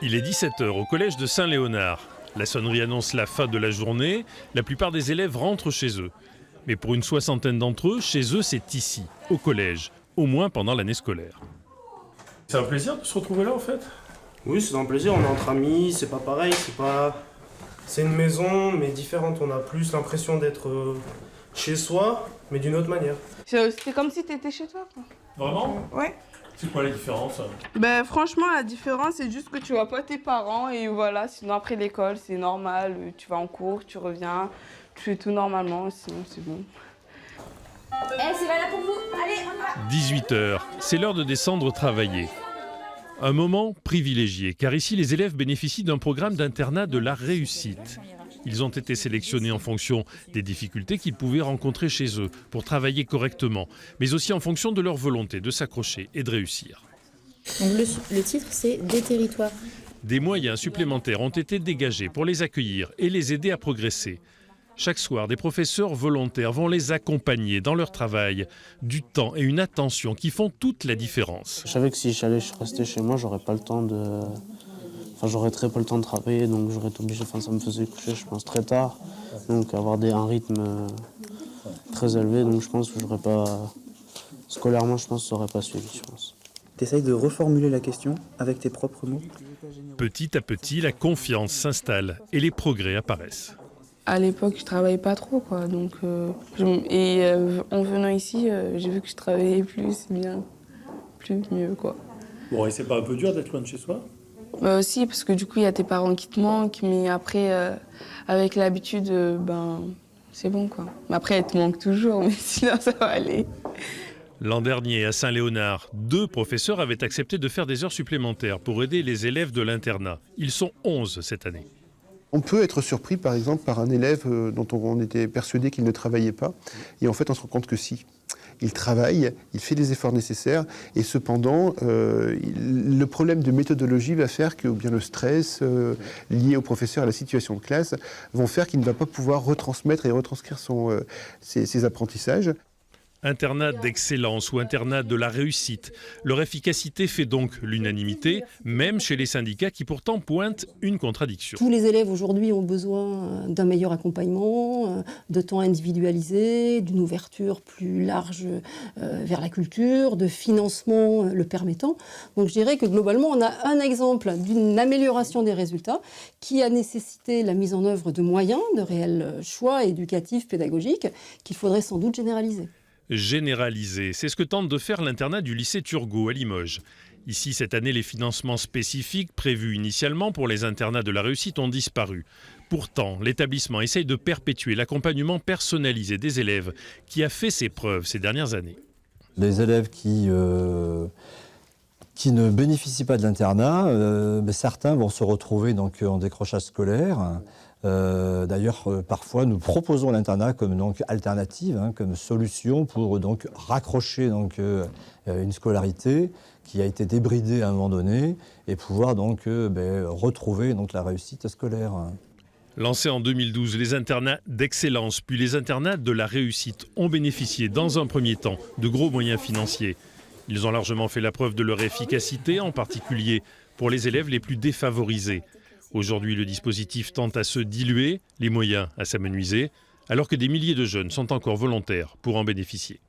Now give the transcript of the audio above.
Il est 17 h au collège de Saint-Léonard. La sonnerie annonce la fin de la journée. La plupart des élèves rentrent chez eux. Mais pour une soixantaine d'entre eux, chez eux, c'est ici, au collège, au moins pendant l'année scolaire. C'est un plaisir de se retrouver là, en fait? Oui, c'est un plaisir, on est entre amis, c'est pas pareil, c'est une maison, mais différente. On a plus l'impression d'être chez soi, mais d'une autre manière. C'était comme si t'étais chez toi, quoi. Vraiment? Ouais. C'est quoi la différence? Franchement, la différence, c'est juste que tu vois pas tes parents et voilà, sinon après l'école, c'est normal, tu vas en cours, tu reviens, tu fais tout normalement, sinon c'est bon. C'est valable pour vous, allez, on y va. 18 h, c'est l'heure de descendre travailler. Un moment privilégié, car ici les élèves bénéficient d'un programme d'internat de la réussite. Ils ont été sélectionnés en fonction des difficultés qu'ils pouvaient rencontrer chez eux pour travailler correctement, mais aussi en fonction de leur volonté de s'accrocher et de réussir. Donc le titre, c'est « Des territoires ». Des moyens supplémentaires ont été dégagés pour les accueillir et les aider à progresser. Chaque soir, des professeurs volontaires vont les accompagner dans leur travail, du temps et une attention qui font toute la différence. Je savais que si je restais chez moi, j'aurais pas le temps j'aurais très peu le temps de travailler, donc j'aurais été obligé, ça me faisait coucher, je pense, très tard. Donc avoir un rythme très élevé, donc je pense que j'aurais pas... Scolairement, je pense que ça aurait pas suivi, je pense. T'essayes de reformuler la question avec tes propres mots. Petit à petit, la confiance s'installe et les progrès apparaissent. À l'époque, je travaillais pas trop, quoi, donc... en venant ici, j'ai vu que je travaillais plus, mieux, quoi. Bon, et c'est pas un peu dur d'être loin de chez soi? Si, parce que du coup, il y a tes parents qui te manquent, mais après, avec l'habitude, c'est bon, quoi. Mais après, elles te manquent toujours, mais sinon, ça va aller. L'an dernier, à Saint-Léonard, 2 professeurs avaient accepté de faire des heures supplémentaires pour aider les élèves de l'internat. Ils sont 11 cette année. On peut être surpris, par exemple, par un élève dont on était persuadé qu'il ne travaillait pas. Et en fait, on se rend compte que si. Il travaille, il fait les efforts nécessaires, et cependant, le problème de méthodologie va faire que, ou bien le stress lié au professeur à la situation de classe, vont faire qu'il ne va pas pouvoir retransmettre et retranscrire ses apprentissages. Internat d'excellence ou internat de la réussite. Leur efficacité fait donc l'unanimité, même chez les syndicats qui pourtant pointent une contradiction. Tous les élèves aujourd'hui ont besoin d'un meilleur accompagnement, de temps individualisé, d'une ouverture plus large vers la culture, de financement le permettant. Donc je dirais que globalement, on a un exemple d'une amélioration des résultats qui a nécessité la mise en œuvre de moyens, de réels choix éducatifs, pédagogiques, qu'il faudrait sans doute généraliser. Généralisé, c'est ce que tente de faire l'internat du lycée Turgot à Limoges. Ici, cette année, les financements spécifiques prévus initialement pour les internats de la réussite ont disparu. Pourtant, l'établissement essaye de perpétuer l'accompagnement personnalisé des élèves qui a fait ses preuves ces dernières années. Les élèves qui ne bénéficient pas de l'internat, certains vont se retrouver donc, en décrochage scolaire. D'ailleurs, parfois, nous proposons l'internat comme donc, alternative, comme solution pour donc, raccrocher une scolarité qui a été débridée à un moment donné et pouvoir donc, retrouver donc, la réussite scolaire. Lancés en 2012, les internats d'excellence puis les internats de la réussite ont bénéficié dans un premier temps de gros moyens financiers. Ils ont largement fait la preuve de leur efficacité, en particulier pour les élèves les plus défavorisés. Aujourd'hui, le dispositif tend à se diluer, les moyens à s'amenuiser, alors que des milliers de jeunes sont encore volontaires pour en bénéficier.